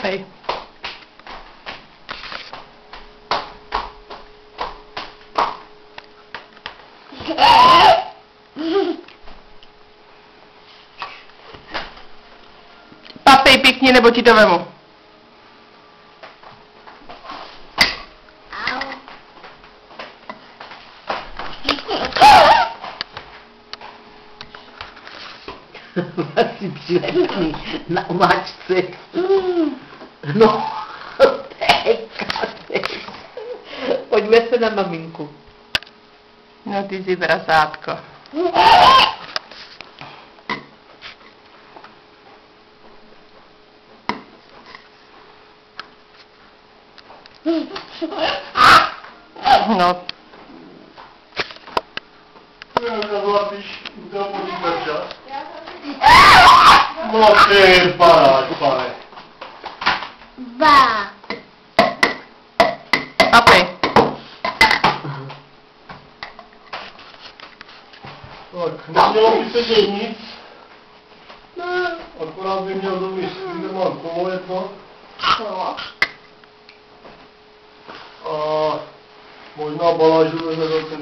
Papej. Papej pěkně, nebo ti to vemu. Asi přilepný na omáčce. No, pojďme se na maminku. No ty jsi prasátko. No. No ty, paráč, pane. Ba. Papej. Tak, nemělo by se dělat nic. Akorát by měl dovést, kde mám kolo jedno. A možná balážu vezme zase